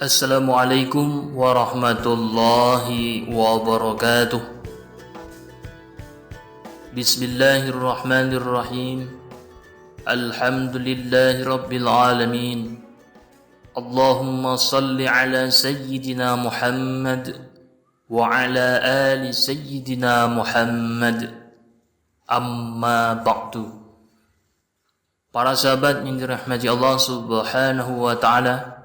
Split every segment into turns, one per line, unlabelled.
Assalamualaikum warahmatullahi wabarakatuh. Bismillahirrahmanirrahim. Alhamdulillahi rabbil alamin. Allahumma salli ala sayyidina Muhammad wa ala ali sayyidina Muhammad. Amma ba'du. Para sahabat yang dirahmati Allah Subhanahu wa taala,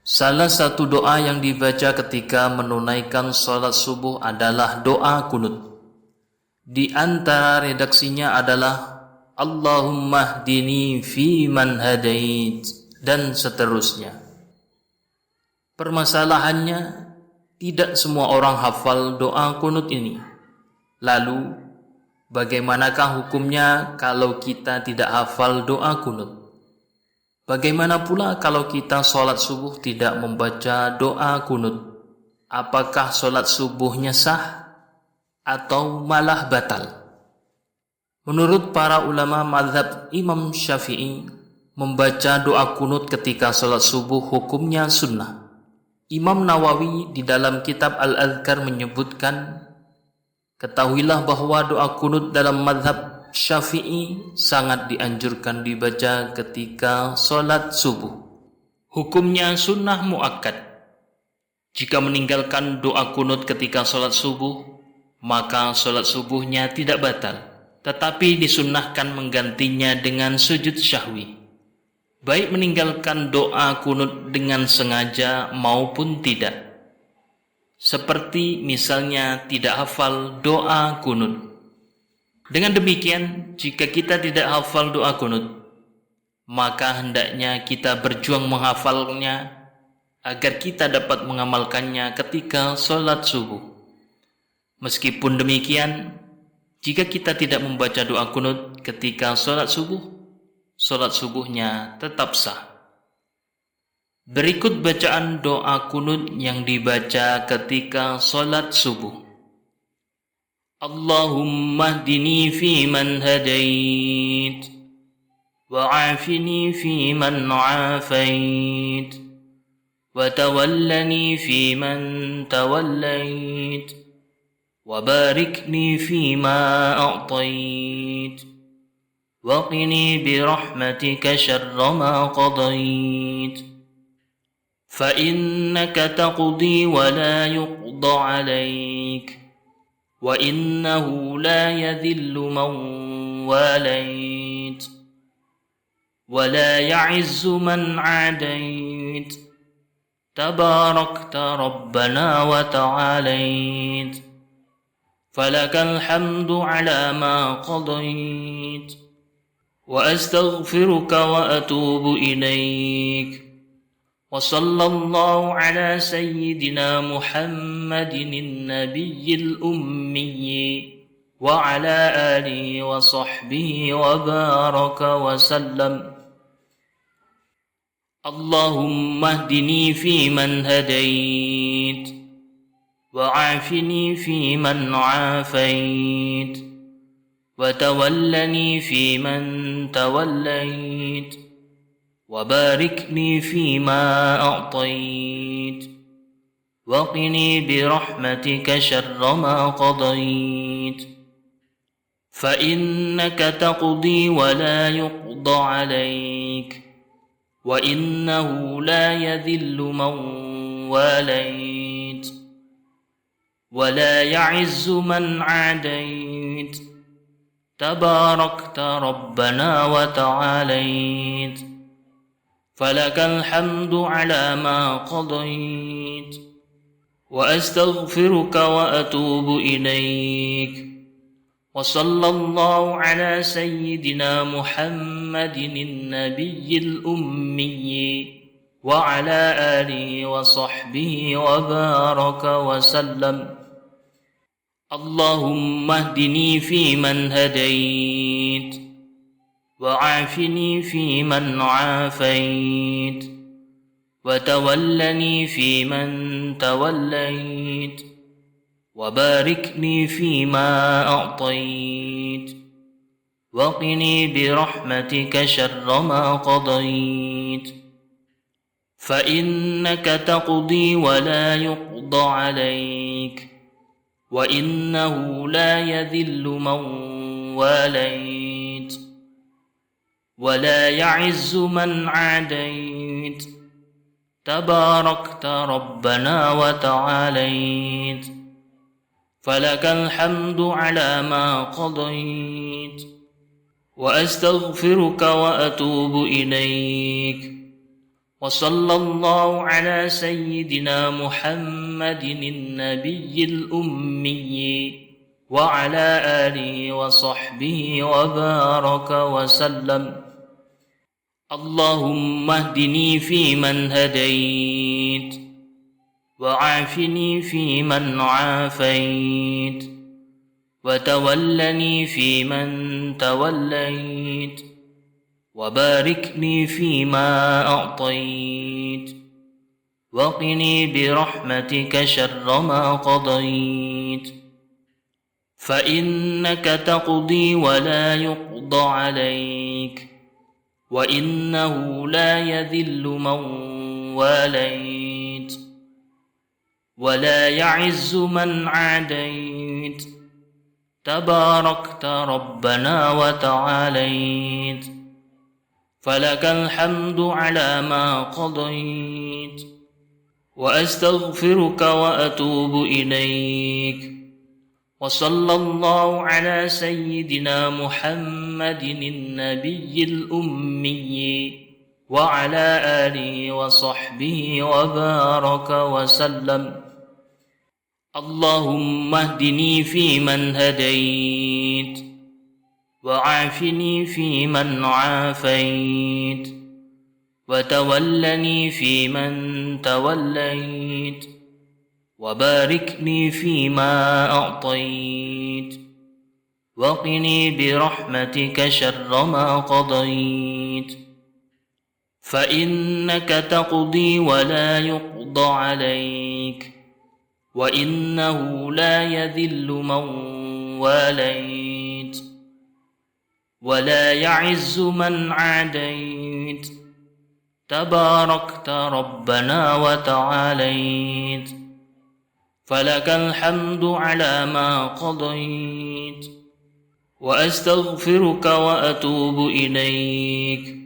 salah satu doa yang dibaca ketika menunaikan salat subuh adalah doa kunut. Di antara redaksinya adalah Allahumma hdini fi man hadait dan seterusnya. Permasalahannya, tidak semua orang hafal doa kunut ini. Lalu, bagaimanakah hukumnya kalau kita tidak hafal doa kunut? Bagaimana pula kalau kita sholat subuh tidak membaca doa kunut? Apakah sholat subuhnya sah atau malah batal? Menurut para ulama mazhab Imam Syafi'i, membaca doa kunut ketika sholat subuh hukumnya sunnah. Imam Nawawi di dalam kitab Al-Adhkar menyebutkan, ketahuilah bahwa doa kunut dalam mazhab Syafi'i sangat dianjurkan dibaca ketika sholat subuh. Hukumnya sunnah muakkad. Jika meninggalkan doa kunut ketika sholat subuh, maka sholat subuhnya tidak batal, tetapi disunnahkan menggantinya dengan sujud syahwi, baik meninggalkan doa kunut dengan sengaja maupun tidak. Seperti misalnya tidak hafal doa kunut. Dengan demikian, jika kita tidak hafal doa kunut, maka hendaknya kita berjuang menghafalnya agar kita dapat mengamalkannya ketika sholat subuh. Meskipun demikian, jika kita tidak membaca doa kunut ketika sholat subuhnya tetap sah. Berikut bacaan doa kunut yang dibaca ketika sholat subuh. Allahumma hdini fi man hadait wa afini fi man afait wa tawallani fi man tawallait wa barikni fi ma a'tait wa qini bi rahmatika syarra ma qadait fa innaka taqdi wa la yuqda alaik وَإِنَّهُ لَا يَذِلُّ مَنْ وَالَيْتَ وَلَا يَعِزُّ مَنْ عَادَيْتَ تَبَارَكْتَ رَبَّنَا وَتَعَالَيْتَ فَلَكَ الْحَمْدُ عَلَى مَا قَضَيْتَ وَأَسْتَغْفِرُكَ وَأَتُوبُ إِلَيْكَ وصلى الله على سيدنا محمد النبي الأمي وعلى آله وصحبه وبارك وسلم. اللهم اهدني فيمن هديت وعافني فيمن عافيت وتولني فيمن توليت وباركني فيما أعطيت وقني برحمتك شر ما قضيت فإنك تقضي ولا يقضى عليك وإنه لا يذل من واليت ولا يعز من عاديت تباركت ربنا وتعاليت فلك الحمد على ما قضيت وأستغفرك وأتوب إليك وصلى الله على سيدنا محمد النبي الأمي وعلى آله وصحبه وبارك وسلم. اللهم اهدني فيمن هديت وعافني فيمن عافيت وتولني فيمن توليت وباركني فيما أعطيت وقني برحمتك شر ما قضيت فإنك تقضي ولا يقضى عليك وإنه لا يذل من واليت ولا يعز من عاديت تباركت ربنا وتعاليت فلك الحمد على ما قضيت وأستغفرك وأتوب إليك وصلى الله على سيدنا محمد النبي الأمي وعلى آله وصحبه وبارك وسلم. اللهم اهدني فيمن هديت وعافني فيمن عافيت وتولني فيمن توليت وبارك لي فيما أعطيت وقني برحمتك شر ما قضيت فإنك تقضي ولا يقضى عليك وإنه لا يذل من واليت ولا يعز من عاديت تباركت ربنا وتعاليت فلك الحمد على ما قضيت وأستغفرك وأتوب إليك وصلى الله على سيدنا محمد النبي الأمي وعلى آله وصحبه وبارك وسلم. اللهم اهدني فيمن هديت وعافني فيمن عافيت وتولني فيمن توليت وبارك لي فيما أعطيت وقني برحمتك شر ما قضيت فإنك تقضي ولا يقضى عليك وإنه لا يذل من واليت ولا يعز من عاديت تباركت ربنا وتعاليت فلك الحمد على ما قضيت وأستغفرك وأتوب إليك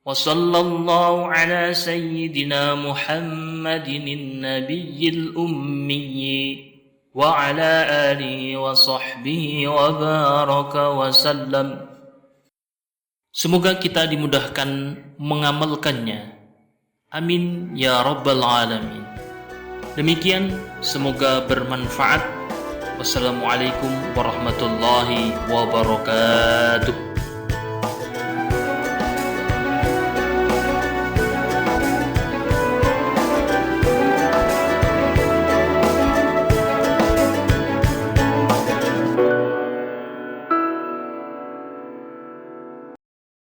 وصلى الله على سيدنا محمد النبي الأمي وعلى آله وصحبه وبارك وسلم. Semoga kita dimudahkan mengamalkannya. Amin ya rabbal alamin. Demikian, semoga bermanfaat. Wassalamualaikum warahmatullahi wabarakatuh.